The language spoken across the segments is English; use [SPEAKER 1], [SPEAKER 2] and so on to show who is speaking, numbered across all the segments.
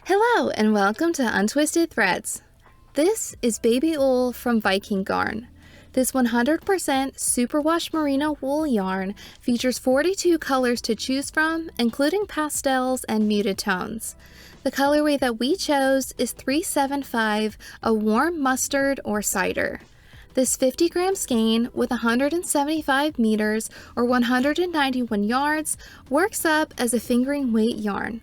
[SPEAKER 1] Hello and welcome to Untwisted Threads. This is Baby Ull from Viking Garn. This 100% superwash merino wool yarn features 42 colors to choose from, including pastels and muted tones. The colorway that we chose is 375, a warm mustard or cider. This 50-gram skein with 175 meters or 191 yards works up as a fingering weight yarn.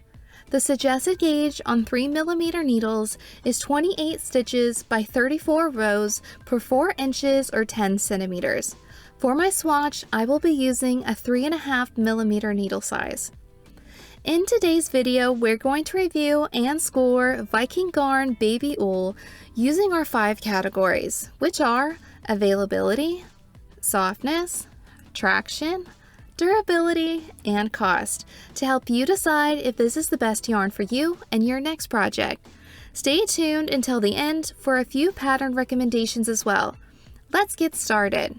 [SPEAKER 1] The suggested gauge on 3mm needles is 28 stitches by 34 rows per 4 inches or 10 centimeters. For my swatch, I will be using a 3.5mm needle size. In today's video, we're going to review and score Viking Garn Baby Ull using our 5 categories, which are availability, softness, traction, durability, and cost, to help you decide if this is the best yarn for you and your next project. Stay tuned until the end for a few pattern recommendations as well. Let's get started.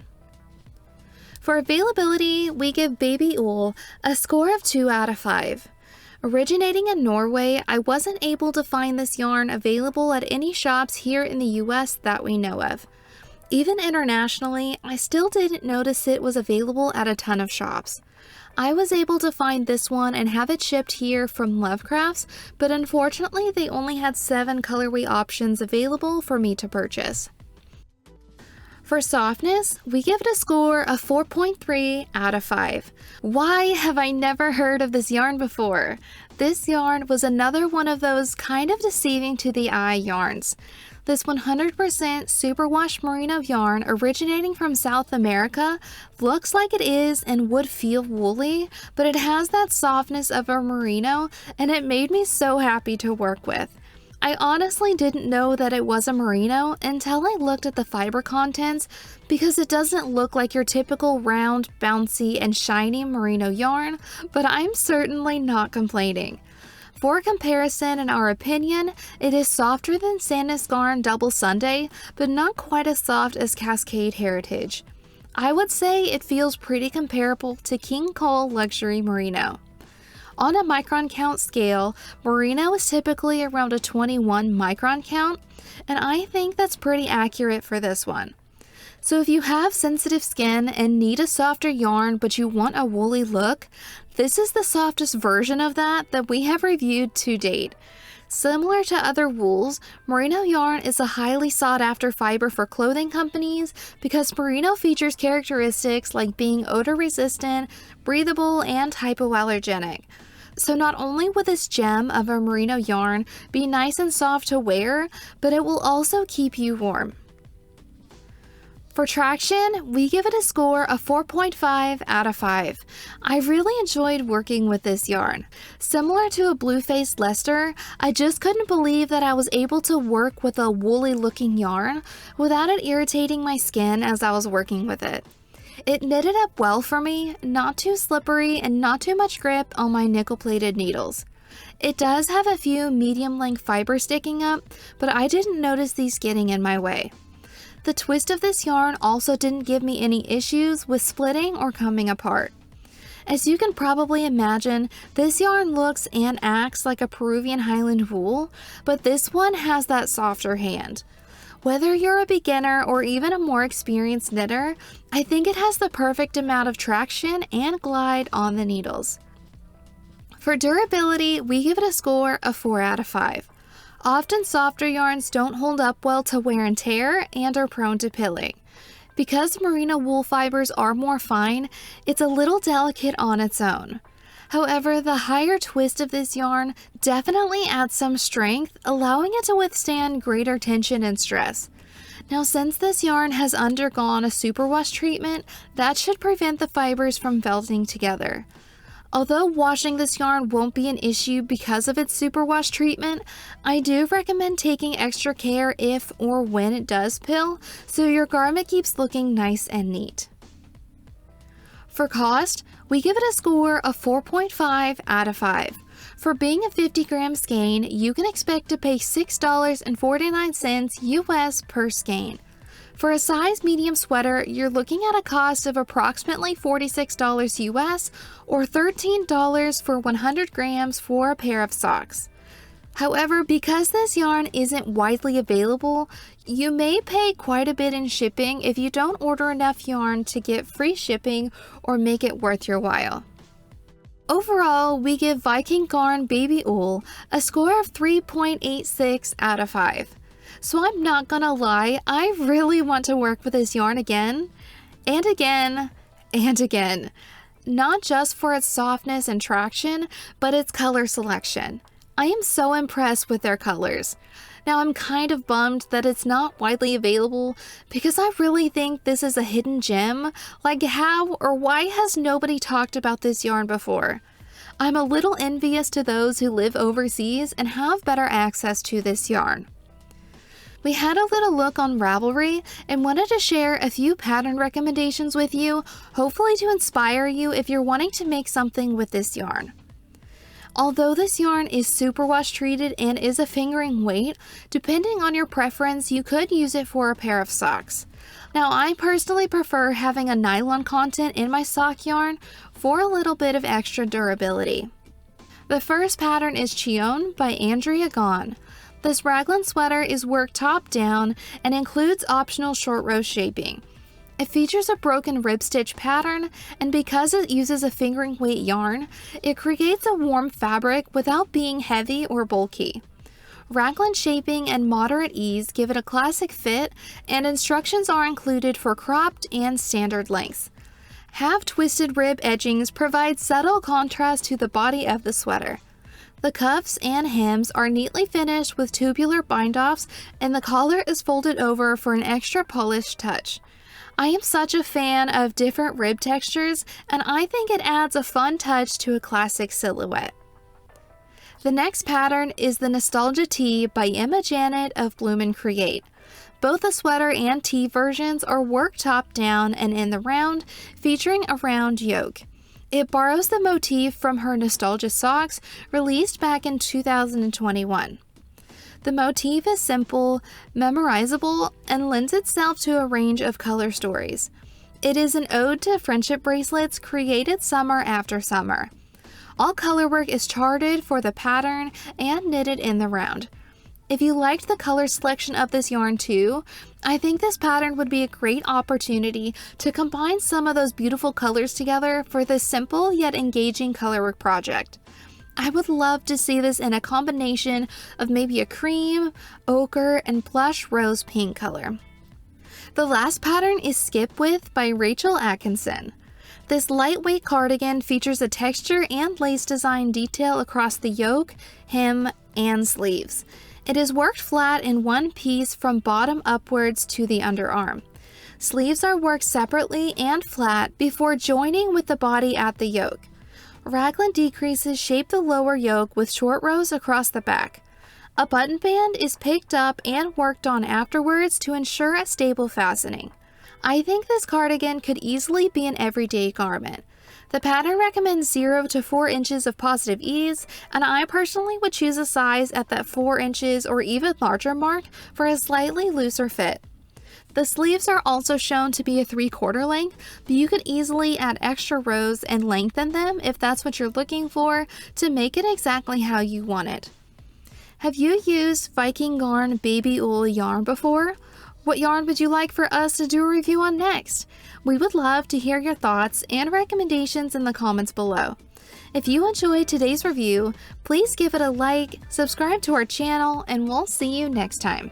[SPEAKER 1] For availability, we give Baby Ull a score of 2 out of 5. Originating in Norway, I wasn't able to find this yarn available at any shops here in the US that we know of. Even internationally, I still didn't notice it was available at a ton of shops. I was able to find this one and have it shipped here from Lovecrafts, but unfortunately they only had 7 colorway options available for me to purchase. For softness, we give it a score of 4.3 out of 5. Why have I never heard of this yarn before? This yarn was another one of those kind of deceiving to the eye yarns. This 100% superwash merino yarn originating from South America looks like it is and would feel woolly, but it has that softness of a merino, and it made me so happy to work with. I honestly didn't know that it was a merino until I looked at the fiber contents, because it doesn't look like your typical round, bouncy, and shiny merino yarn, but I'm certainly not complaining. For comparison, in our opinion, it is softer than Sandnes Garn Double Sunday, but not quite as soft as Cascade Heritage. I would say it feels pretty comparable to King Cole Luxury Merino. On a micron count scale, merino is typically around a 21 micron count, and I think that's pretty accurate for this one. So if you have sensitive skin and need a softer yarn but you want a woolly look, this is the softest version of that we have reviewed to date. Similar to other wools, merino yarn is a highly sought after fiber for clothing companies because merino features characteristics like being odor resistant, breathable, and hypoallergenic. So not only will this gem of a merino yarn be nice and soft to wear, but it will also keep you warm. For traction, we give it a score of 4.5 out of 5. I really enjoyed working with this yarn. Similar to a blue-faced Leicester, I just couldn't believe that I was able to work with a woolly looking yarn without it irritating my skin as I was working with it. It knitted up well for me, not too slippery and not too much grip on my nickel-plated needles. It does have a few medium-length fibers sticking up, but I didn't notice these getting in my way. The twist of this yarn also didn't give me any issues with splitting or coming apart. As you can probably imagine, this yarn looks and acts like a Peruvian Highland wool, but this one has that softer hand. Whether you're a beginner or even a more experienced knitter, I think it has the perfect amount of traction and glide on the needles. For durability, we give it a score of 4 out of 5. Often softer yarns don't hold up well to wear and tear and are prone to pilling. Because merino wool fibers are more fine, it's a little delicate on its own. However, the higher twist of this yarn definitely adds some strength, allowing it to withstand greater tension and stress. Now, since this yarn has undergone a superwash treatment, that should prevent the fibers from felting together. Although washing this yarn won't be an issue because of its superwash treatment, I do recommend taking extra care if or when it does pill, so your garment keeps looking nice and neat. For cost, we give it a score of 4.5 out of 5. For being a 50-gram skein, you can expect to pay $6.49 US per skein. For a size medium sweater, you're looking at a cost of approximately $46 US or $13 for 100 grams for a pair of socks. However, because this yarn isn't widely available, you may pay quite a bit in shipping if you don't order enough yarn to get free shipping or make it worth your while. Overall, we give Viking Garn Baby Ull a score of 3.86 out of 5. So I'm not gonna lie, I really want to work with this yarn again, and again, and again. Not just for its softness and traction, but its color selection. I am so impressed with their colors. Now I'm kind of bummed that it's not widely available because I really think this is a hidden gem. Like, how or why has nobody talked about this yarn before? I'm a little envious to those who live overseas and have better access to this yarn. We had a little look on Ravelry and wanted to share a few pattern recommendations with you, hopefully to inspire you if you're wanting to make something with this yarn. Although this yarn is superwash treated and is a fingering weight, depending on your preference, you could use it for a pair of socks. Now, I personally prefer having a nylon content in my sock yarn for a little bit of extra durability. The first pattern is Chione by Andrea Gaughan. This raglan sweater is worked top down and includes optional short row shaping. It features a broken rib stitch pattern, and because it uses a fingering weight yarn, it creates a warm fabric without being heavy or bulky. Raglan shaping and moderate ease give it a classic fit, and instructions are included for cropped and standard lengths. Half-twisted rib edgings provide subtle contrast to the body of the sweater. The cuffs and hems are neatly finished with tubular bind-offs, and the collar is folded over for an extra polished touch. I am such a fan of different rib textures, and I think it adds a fun touch to a classic silhouette. The next pattern is the Nostalgia Tee by Emma Janet of Bloom & Create. Both the sweater and tee versions are worked top down and in the round, featuring a round yoke. It borrows the motif from her Nostalgia socks, released back in 2021. The motif is simple, memorizable, and lends itself to a range of color stories. It is an ode to friendship bracelets created summer after summer. All colorwork is charted for the pattern and knitted in the round. If you liked the color selection of this yarn too, I think this pattern would be a great opportunity to combine some of those beautiful colors together for this simple yet engaging colorwork project. I would love to see this in a combination of maybe a cream, ochre, and blush rose pink color. The last pattern is Skipwith by Rachel Atkinson. This lightweight cardigan features a texture and lace design detail across the yoke, hem, and sleeves. It is worked flat in one piece from bottom upwards to the underarm. Sleeves are worked separately and flat before joining with the body at the yoke. Raglan decreases shape the lower yoke with short rows across the back. A button band is picked up and worked on afterwards to ensure a stable fastening. I think this cardigan could easily be an everyday garment. The pattern recommends 0 to 4 inches of positive ease, and I personally would choose a size at that 4 inches or even larger mark for a slightly looser fit. The sleeves are also shown to be a 3/4 length, but you could easily add extra rows and lengthen them if that's what you're looking for to make it exactly how you want it. Have you used Viking Garn Baby Ull yarn before? What yarn would you like for us to do a review on next? We would love to hear your thoughts and recommendations in the comments below. If you enjoyed today's review, please give it a like, subscribe to our channel, and we'll see you next time.